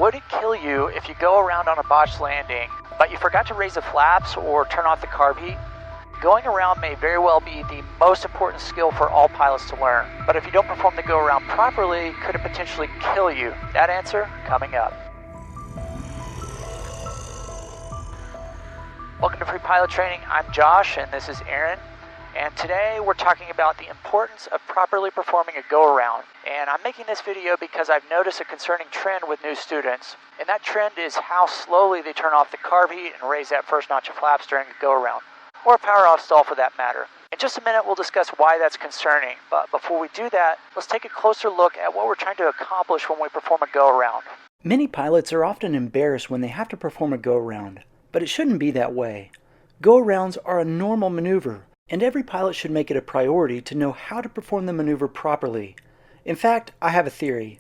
Would it kill you if you go around on a botched landing, but you forgot to raise the flaps or turn off the carb heat? Going around may very well be the most important skill for all pilots to learn, but if you don't perform the go around properly, could it potentially kill you? That answer coming up. Welcome to Free Pilot Training. I'm Josh and this is Aaron. And today we're talking about the importance of properly performing a go-around. And I'm making this video because I've noticed a concerning trend with new students. And that trend is how slowly they turn off the carb heat and raise that first notch of flaps during a go-around, or a power off stall for that matter. In just a minute we'll discuss why that's concerning. But before we do that, let's take a closer look at what we're trying to accomplish when we perform a go-around. Many pilots are often embarrassed when they have to perform a go-around, but it shouldn't be that way. Go-arounds are a normal maneuver, and every pilot should make it a priority to know how to perform the maneuver properly. In fact, I have a theory.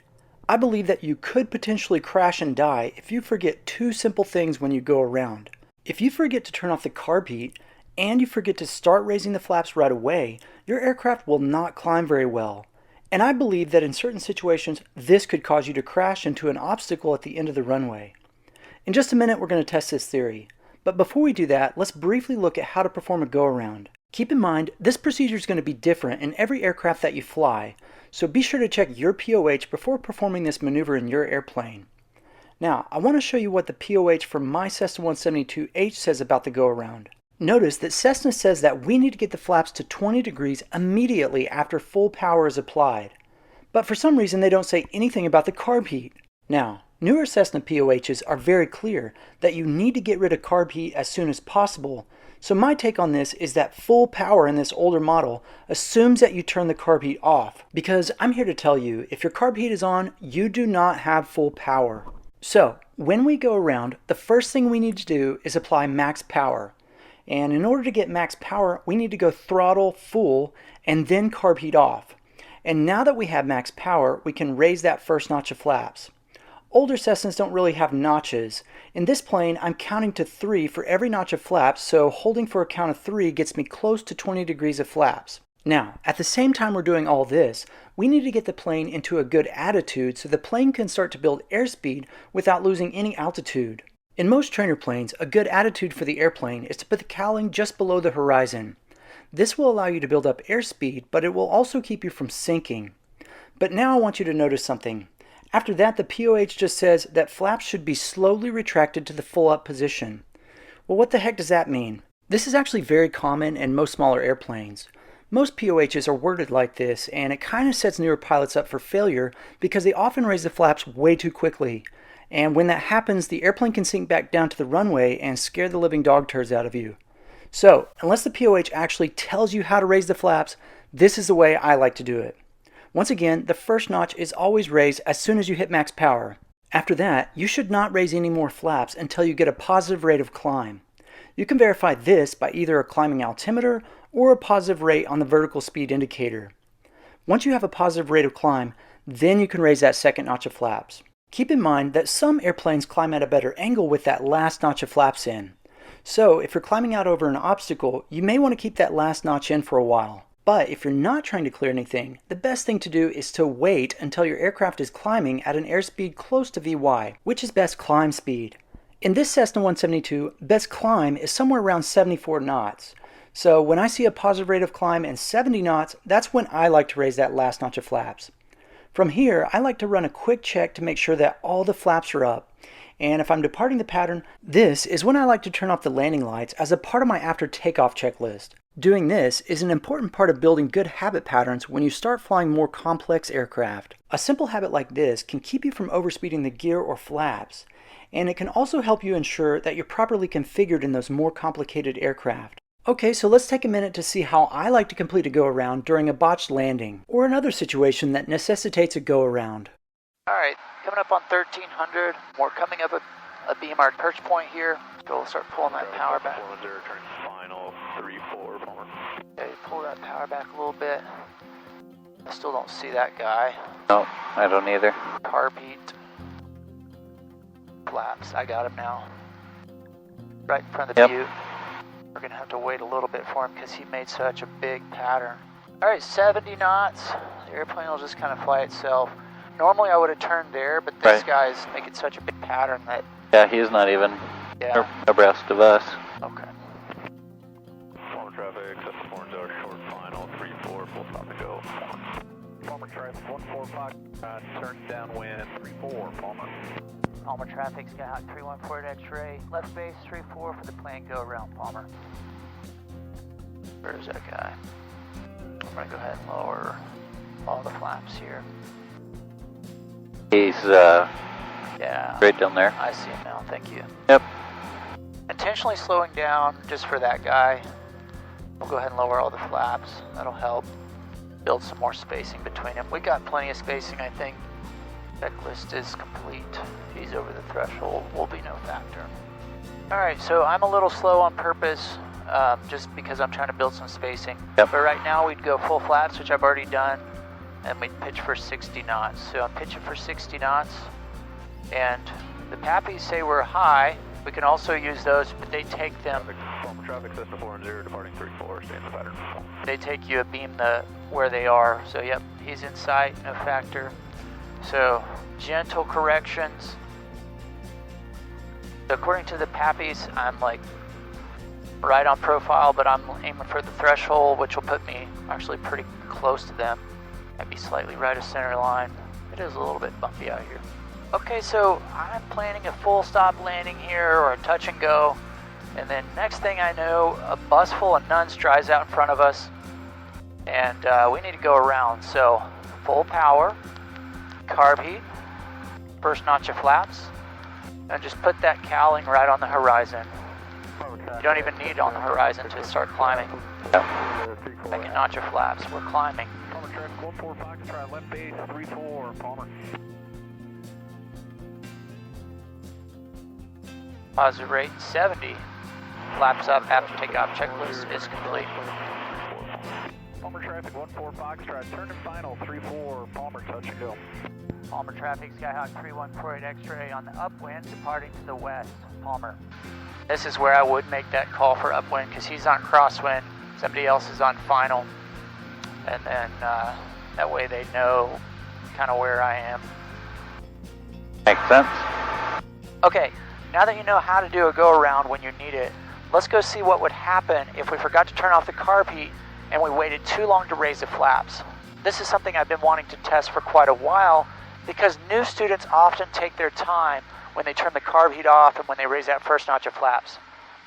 I believe that you could potentially crash and die if you forget two simple things when you go around. If you forget to turn off the carb heat, and you forget to start raising the flaps right away, your aircraft will not climb very well. And I believe that in certain situations, this could cause you to crash into an obstacle at the end of the runway. In just a minute, we're going to test this theory. But before we do that, let's briefly look at how to perform a go-around. Keep in mind, this procedure is going to be different in every aircraft that you fly, so be sure to check your POH before performing this maneuver in your airplane. Now, I want to show you what the POH for my Cessna 172H says about the go-around. Notice that Cessna says that we need to get the flaps to 20 degrees immediately after full power is applied. But for some reason they don't say anything about the carb heat. Now, newer Cessna POHs are very clear that you need to get rid of carb heat as soon as possible. So my take on this is that full power in this older model assumes that you turn the carb heat off, because I'm here to tell you, if your carb heat is on, you do not have full power. So when we go around, the first thing we need to do is apply max power. And in order to get max power, we need to go throttle full and then carb heat off. And now that we have max power, we can raise that first notch of flaps. Older Cessnas don't really have notches. In this plane, I'm counting to 3 for every notch of flaps, so holding for a count of 3 gets me close to 20 degrees of flaps. Now, at the same time we're doing all this, we need to get the plane into a good attitude so the plane can start to build airspeed without losing any altitude. In most trainer planes, a good attitude for the airplane is to put the cowling just below the horizon. This will allow you to build up airspeed, but it will also keep you from sinking. But now I want you to notice something. After that, the POH just says that flaps should be slowly retracted to the full up position. Well, what the heck does that mean? This is actually very common in most smaller airplanes. Most POHs are worded like this, and it kind of sets newer pilots up for failure because they often raise the flaps way too quickly. And when that happens, the airplane can sink back down to the runway and scare the living dog turds out of you. So, unless the POH actually tells you how to raise the flaps, this is the way I like to do it. Once again, the first notch is always raised as soon as you hit max power. After that, you should not raise any more flaps until you get a positive rate of climb. You can verify this by either a climbing altimeter or a positive rate on the vertical speed indicator. Once you have a positive rate of climb, then you can raise that second notch of flaps. Keep in mind that some airplanes climb at a better angle with that last notch of flaps in. So if you're climbing out over an obstacle, you may want to keep that last notch in for a while. But if you're not trying to clear anything, the best thing to do is to wait until your aircraft is climbing at an airspeed close to VY, which is best climb speed. In this Cessna 172, best climb is somewhere around 74 knots. So when I see a positive rate of climb and 70 knots, that's when I like to raise that last notch of flaps. From here, I like to run a quick check to make sure that all the flaps are up. And if I'm departing the pattern, this is when I like to turn off the landing lights as a part of my after takeoff checklist. Doing this is an important part of building good habit patterns when you start flying more complex aircraft. A simple habit like this can keep you from overspeeding the gear or flaps, and it can also help you ensure that you're properly configured in those more complicated aircraft. Okay, so let's take a minute to see how I like to complete a go-around during a botched landing, or another situation that necessitates a go-around. Alright, coming up on 1300, we're coming up a beam arc perch point here. So we'll start pulling that power back. Final 3-4 forward. Okay, pull that power back a little bit. I still don't see that guy. No, I don't either. Carb heat. Flaps, I got him now. Right in front of the view. We're going to have to wait a little bit for him because he made such a big pattern. Alright, 70 knots. The airplane will just kind of fly itself. Normally I would have turned there, but this Right. guy's making such a big pattern that... Yeah, he's not even Yeah. abreast of us. Okay. Former traffic, set the horns out, short final, 3-4, full stop to go. Former traffic, 145, turns downwind, 3-4, Palmer. Palmer traffic, Skyhawk 314 at X-ray. Left base 34 for the planned go-around, Palmer. Where's that guy? I'm gonna go ahead and lower all the flaps here. He's Yeah. right down there. I see him now, thank you. Yep. Intentionally slowing down just for that guy. We'll go ahead and lower all the flaps. That'll help build some more spacing between them. We got plenty of spacing, I think. Checklist is complete. He's over the threshold, will be no factor. Alright, so I'm a little slow on purpose, just because I'm trying to build some spacing. Yep. But right now we'd go full flaps, which I've already done, and we'd pitch for 60 knots. So I'm pitching for 60 knots, and the PAPIs say we're high. We can also use those, but they take them. Former traffic, set the 4-0, departing 3-4, stay in the pattern. They take you a beam where they are. So yep, he's in sight, no factor. So gentle corrections. So according to the PAPIs, I'm like right on profile, but I'm aiming for the threshold, which will put me actually pretty close to them. Maybe slightly right of center line. It is a little bit bumpy out here. Okay, so I'm planning a full stop landing here, or a touch and go. And then next thing I know, a bus full of nuns drives out in front of us, and we need to go around. So full power, carb heat, first notch of flaps, and just put that cowling right on the horizon. You don't even need it on the horizon to start climbing. Second notch of flaps, we're climbing. Palmer traffic, 145, try left base, 3-4, Palmer. Positive rate 70. Flaps up after takeoff checklist is complete. Palmer traffic, 145, try turn and final, 3-4, Palmer, touch and go. Palmer traffic, Skyhawk 3148 X-ray on the upwind, departing to the west, Palmer. This is where I would make that call for upwind, because he's on crosswind, somebody else is on final, and then that way they know kind of where I am. Makes sense. Okay, now that you know how to do a go-around when you need it, let's go see what would happen if we forgot to turn off the carb heat and we waited too long to raise the flaps. This is something I've been wanting to test for quite a while, because new students often take their time when they turn the carb heat off and when they raise that first notch of flaps.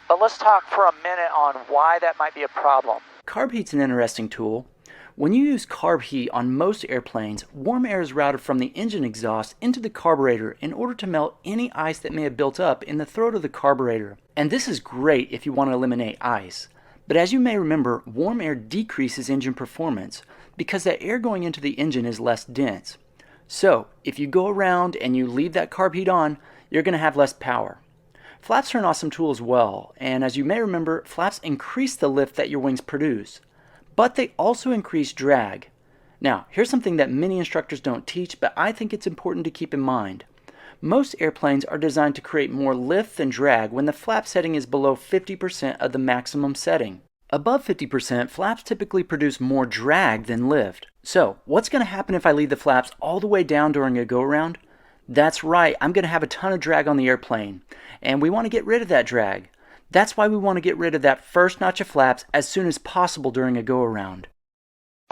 But let's talk for a minute on why that might be a problem. Carb heat's an interesting tool. When you use carb heat on most airplanes, warm air is routed from the engine exhaust into the carburetor in order to melt any ice that may have built up in the throat of the carburetor. And this is great if you want to eliminate ice. But as you may remember, warm air decreases engine performance because that air going into the engine is less dense. So, if you go around and you leave that carb heat on, you're going to have less power. Flaps are an awesome tool as well, and as you may remember, flaps increase the lift that your wings produce. But they also increase drag. Now, here's something that many instructors don't teach, but I think it's important to keep in mind. Most airplanes are designed to create more lift than drag when the flap setting is below 50% of the maximum setting. Above 50%, flaps typically produce more drag than lift. So, what's going to happen if I leave the flaps all the way down during a go-around? That's right, I'm going to have a ton of drag on the airplane, and we want to get rid of that drag. That's why we want to get rid of that first notch of flaps as soon as possible during a go-around.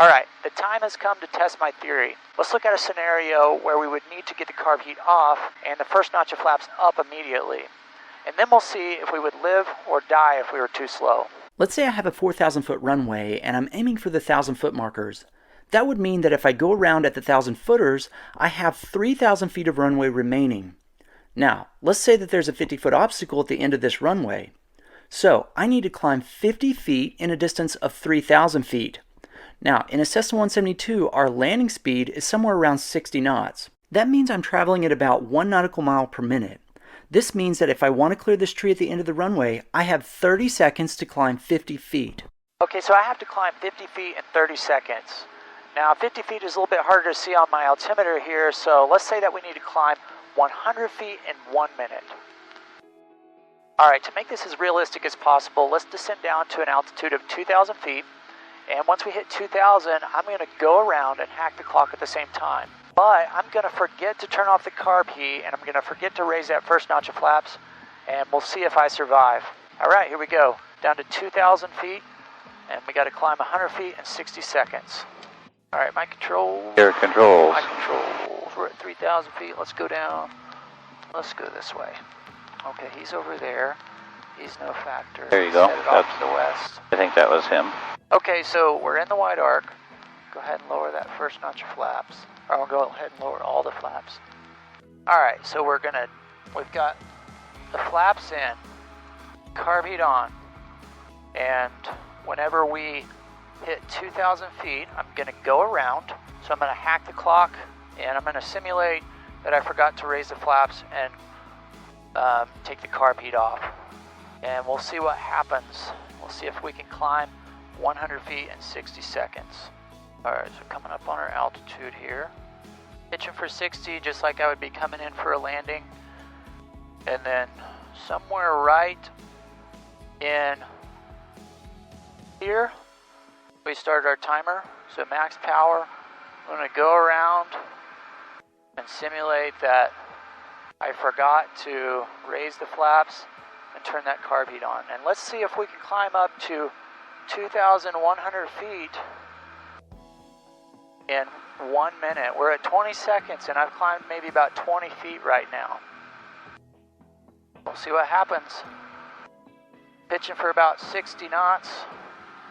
Alright, the time has come to test my theory. Let's look at a scenario where we would need to get the carb heat off and the first notch of flaps up immediately. And then we'll see if we would live or die if we were too slow. Let's say I have a 4,000 foot runway and I'm aiming for the 1,000 foot markers. That would mean that if I go around at the 1,000 footers, I have 3,000 feet of runway remaining. Now, let's say that there's a 50 foot obstacle at the end of this runway. So, I need to climb 50 feet in a distance of 3,000 feet. Now, in a Cessna 172, our landing speed is somewhere around 60 knots. That means I'm traveling at about 1 nautical mile per minute. This means that if I want to clear this tree at the end of the runway, I have 30 seconds to climb 50 feet. Okay, so I have to climb 50 feet in 30 seconds. Now, 50 feet is a little bit harder to see on my altimeter here, so let's say that we need to climb 100 feet in 1 minute. Alright, to make this as realistic as possible, let's descend down to an altitude of 2,000 feet. And once we hit 2,000, I'm going to go around and hack the clock at the same time. But I'm going to forget to turn off the carb heat, and I'm going to forget to raise that first notch of flaps, and we'll see if I survive. All right, here we go. Down to 2,000 feet, and we got to climb 100 feet in 60 seconds. All right, my controls. Your controls. My controls. We're at 3,000 feet. Let's go down. Let's go this way. Okay, he's over there. He's no factor. There you go. Headed off to the west. I think that was him. Okay, so we're in the wide arc. Go ahead and lower that first notch of flaps. Or I'll go ahead and lower all the flaps. All right, so we've got the flaps in, carb heat on, and whenever we hit 2,000 feet, I'm going to go around. So I'm going to hack the clock, and I'm going to simulate that I forgot to raise the flaps and take the carb heat off. And we'll see what happens. We'll see if we can climb 100 feet in 60 seconds. All right, so coming up on our altitude here. Pitching for 60, just like I would be coming in for a landing. And then somewhere right in here, we started our timer. So max power. I'm going to go around and simulate that I forgot to raise the flaps and turn that carb heat on. And let's see if we can climb up to 2,100 feet in 1 minute. We're at 20 seconds and I've climbed maybe about 20 feet right now. We'll see what happens. Pitching for about 60 knots.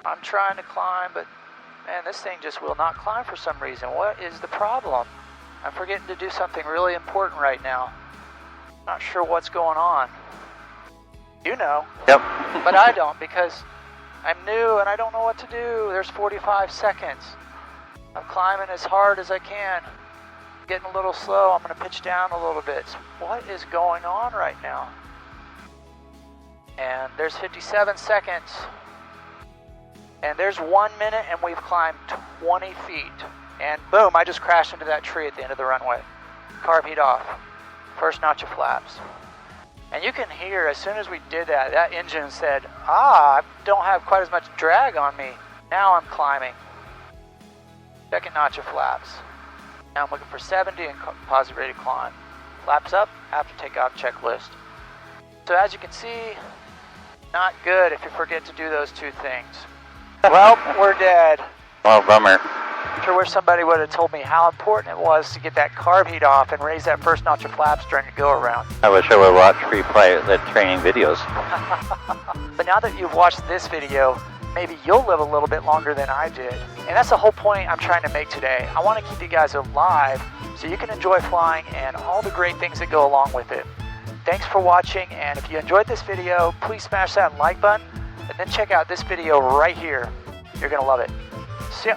I'm trying to climb, but man, this thing just will not climb for some reason. What is the problem? I'm forgetting to do something really important right now. Not sure what's going on. You know. Yep. But I don't, because I'm new and I don't know what to do. There's 45 seconds. I'm climbing as hard as I can. Getting a little slow. I'm going to pitch down a little bit. What is going on right now? And there's 57 seconds. And there's 1 minute and we've climbed 20 feet. And boom, I just crashed into that tree at the end of the runway. Carb heat off. First notch of flaps. And you can hear as soon as we did that, that engine said, I don't have quite as much drag on me. Now I'm climbing. Second notch of flaps. Now I'm looking for 70 and positive rate of climb. Flaps up, after takeoff checklist. So as you can see, not good if you forget to do those two things. Well, we're dead. Well, bummer. Sure wish somebody would have told me how important it was to get that carb heat off and raise that first notch of flaps during a go-around. I wish I would have watched free-pilot training videos. But now that you've watched this video, maybe you'll live a little bit longer than I did. And that's the whole point I'm trying to make today. I want to keep you guys alive so you can enjoy flying and all the great things that go along with it. Thanks for watching, and if you enjoyed this video, please smash that like button, and then check out this video right here. You're going to love it. See ya.